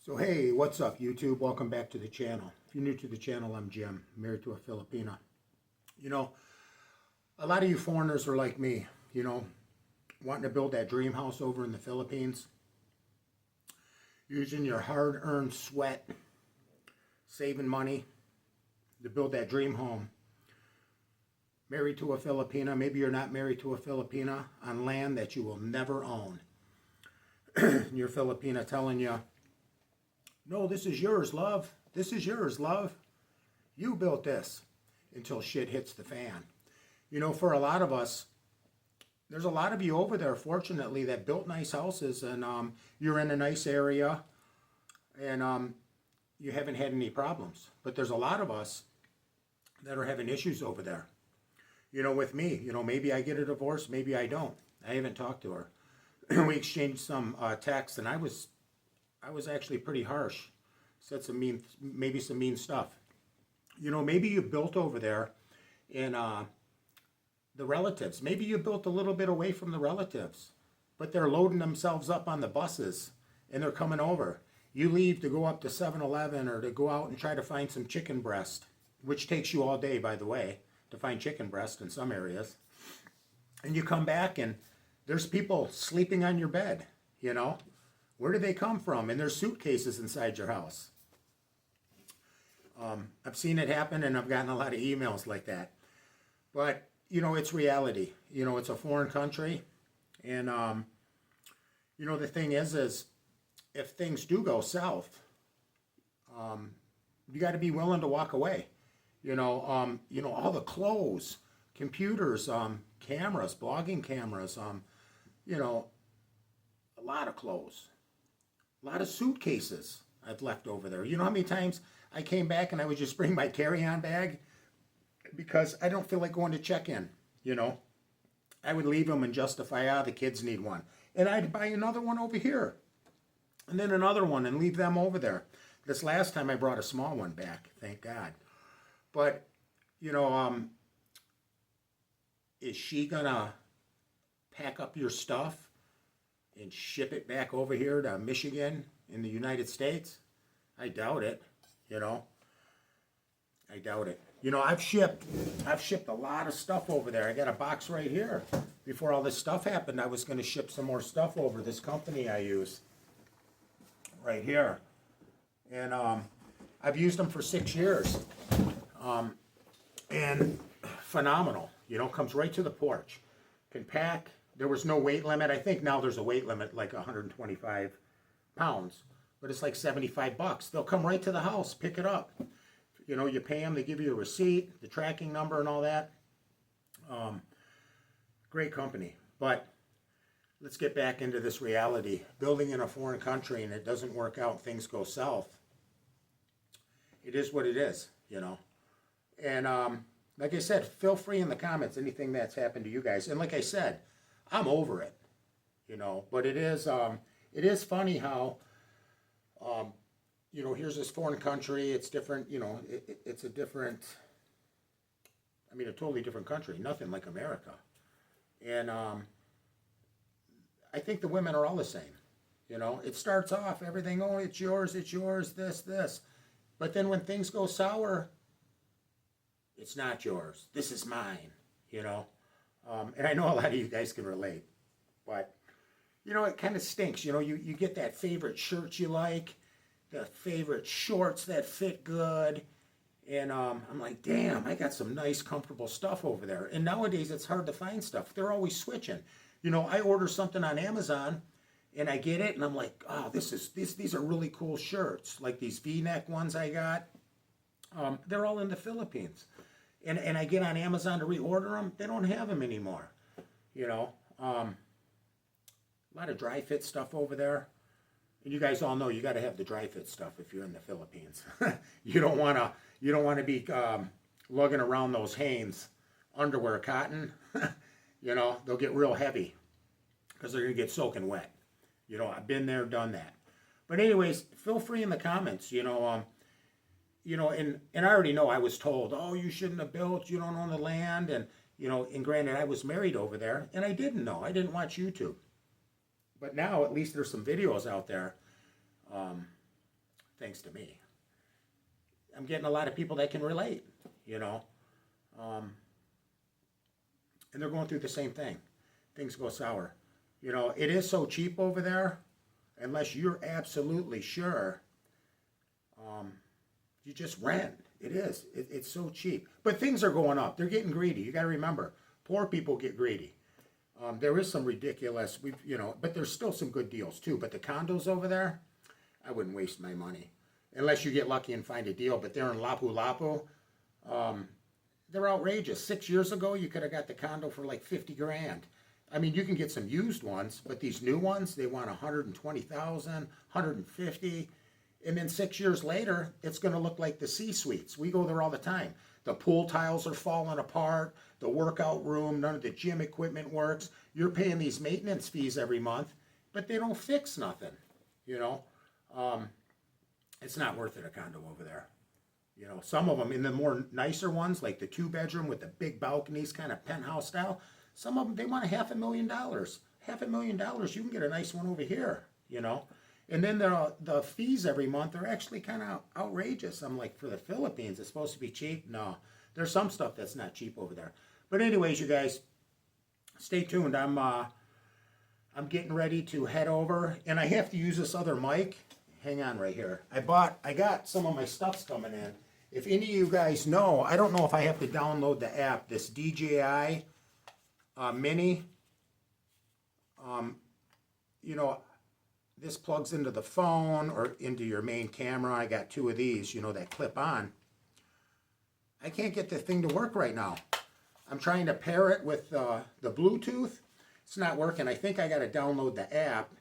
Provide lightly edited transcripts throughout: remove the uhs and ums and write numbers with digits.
So hey, what's up YouTube? Welcome back to the channel. If you're new to the channel, I'm Jim, married to a Filipina. You know, a lot of you foreigners are like me, wanting to build that dream house over in the Philippines, using your hard-earned sweat, saving money to build that dream home. Married to a Filipina, maybe you're not married to a Filipina, on land that you will never own. Your Filipina telling you, no, this is yours, love. This is yours, love. You built this, until shit hits the fan. For a lot of us, there's a lot of you over there, fortunately, that built nice houses, and you're in a nice area, and you haven't had any problems. But there's a lot of us that are having issues over there. With me, maybe I get a divorce, maybe I don't. I haven't talked to her. We exchanged some texts, and I was actually pretty harsh. Said maybe some mean stuff. Maybe you built over there in the relatives. Maybe you built a little bit away from the relatives, but they're loading themselves up on the buses and they're coming over. You leave to go up to 7-Eleven or to go out and try to find some chicken breast, which takes you all day, by the way, to find chicken breast in some areas. And you come back and there's people sleeping on your bed, Where do they come from? And there's suitcases inside your house. I've seen it happen, and I've gotten a lot of emails like that. But, it's reality. It's a foreign country. And, the thing is if things do go south, you got to be willing to walk away. All the clothes, computers, cameras, blogging cameras, a lot of clothes. A lot of suitcases I've left over there. You know how many times I came back and I would just bring my carry-on bag because I don't feel like going to check-in, I would leave them and justify, the kids need one. And I'd buy another one over here. And then another one and leave them over there. This last time I brought a small one back, thank God. But, is she going to pack up your stuff and ship it back over here to Michigan in the United States? I doubt it, I doubt it. I've shipped a lot of stuff over there. I got a box right here. Before all this stuff happened, I was going to ship some more stuff over. This company I use right here. And I've used them for 6 years. And phenomenal. Comes right to the porch. Can pack. There was no weight limit. I think now there's a weight limit, like 125 pounds. But it's like $75. They'll come right to the house, pick it up. You pay them, they give you a receipt, the tracking number and all that. Great company. But let's get back into this reality. Building in a foreign country and it doesn't work out, things go south. It is what it is, And like I said, feel free in the comments, anything that's happened to you guys. And like I said, I'm over it, But it is funny how, here's this foreign country. It's different, it's a different, a totally different country. Nothing like America. And I think the women are all the same. It starts off, everything, oh, it's yours, this. But then when things go sour, it's not yours. This is mine, And I know a lot of you guys can relate. But, it kind of stinks. You get that favorite shirt you like, the favorite shorts that fit good. And I'm like, damn, I got some nice, comfortable stuff over there. And nowadays, it's hard to find stuff. They're always switching. I order something on Amazon, and I get it, and I'm like, oh, these are really cool shirts. Like these V-neck ones I got. They're all in the Philippines. And I get on Amazon to reorder them. They don't have them anymore. A lot of dry fit stuff over there. And you guys all know you got to have the dry fit stuff if you're in the Philippines. You don't want to be lugging around those Hanes underwear cotton. They'll get real heavy because they're going to get soaking wet. I've been there, done that. But anyways, feel free in the comments, and I already know I was told, oh, you shouldn't have built, you don't own the land. And, and granted, I was married over there, and I didn't know. I didn't watch YouTube. But now, at least there's some videos out there thanks to me. I'm getting a lot of people that can relate, you know. And they're going through the same thing. Things go sour. You know, it is so cheap over there, unless you're absolutely sure, you just rent. It is. It's so cheap. But things are going up. They're getting greedy. You got to remember, poor people get greedy. There is some ridiculous, but there's still some good deals too. But the condos over there, I wouldn't waste my money. Unless you get lucky and find a deal. But they're in Lapu-Lapu. They're outrageous. 6 years ago, you could have got the condo for like 50 grand. I mean, you can get some used ones, but these new ones, they want 120,000, 150. And then 6 years later, it's going to look like the C-suites. We go there all the time. The pool tiles are falling apart. The workout room, none of the gym equipment works. You're paying these maintenance fees every month, but they don't fix nothing, you know. It's not worth it, a condo over there. You know, some of them, in the more nicer ones, like the 2-bedroom with the big balconies, kind of penthouse style, some of them, they want $500,000. $500,000, you can get a nice one over here, you know. And then the fees every month are actually kind of outrageous. I'm like, for the Philippines, it's supposed to be cheap. No, there's some stuff that's not cheap over there. But anyways, you guys, stay tuned. I'm getting ready to head over, and I have to use this other mic. Hang on right here. I got some of my stuff's coming in. If any of you guys know, I don't know if I have to download the app, this DJI Mini. You know, this plugs into the phone or into your main camera. I got 2 of these, you know, that clip on. I can't get the thing to work right now. I'm trying to pair it with the Bluetooth. It's not working. I think I got to download the app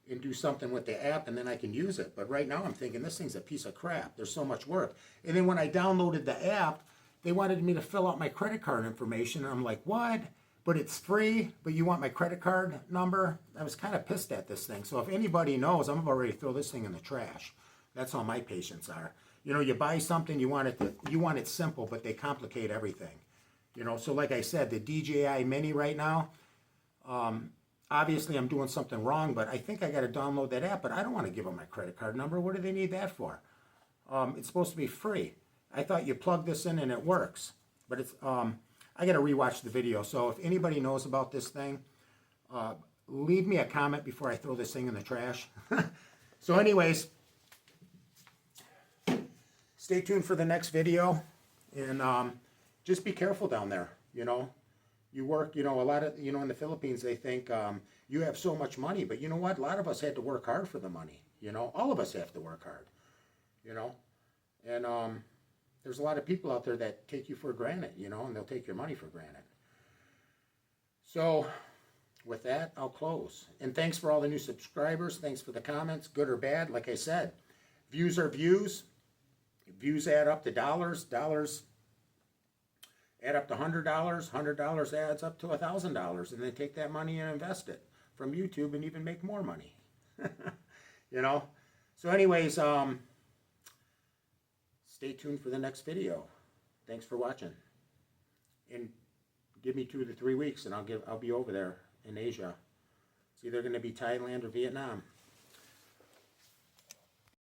and do something with the app, and then I can use it. But right now I'm thinking this thing's a piece of crap. There's so much work. And then when I downloaded the app, they wanted me to fill out my credit card information. And I'm like, what? But it's free, but you want my credit card number? I was kind of pissed at this thing. So if anybody knows, I'm about ready to throw this thing in the trash. That's how my patients are. You know, you buy something, you want it simple, but they complicate everything. You know, so like I said, the DJI Mini right now, obviously I'm doing something wrong, but I think I got to download that app, but I don't want to give them my credit card number. What do they need that for? It's supposed to be free. I thought you plug this in and it works, but it's, I got to rewatch the video. So if anybody knows about this thing, leave me a comment before I throw this thing in the trash. So anyways, stay tuned for the next video, and just be careful down there, you know. You work, you know, a lot of, you know, in the Philippines, they think you have so much money. But you know what? A lot of us had to work hard for the money, you know. All of us have to work hard, you know. And there's a lot of people out there that take you for granted, you know, and they'll take your money for granted. So with that, I'll close. And thanks for all the new subscribers. Thanks for the comments, good or bad. Like I said, views are views. Views add up to dollars. Dollars add up to $100, $100 adds up to $1,000, and then take that money and invest it from YouTube and even make more money. You know? So anyways, stay tuned for the next video. Thanks for watching. And give me 2 to 3 weeks and I'll be over there in Asia. It's either going to be Thailand or Vietnam.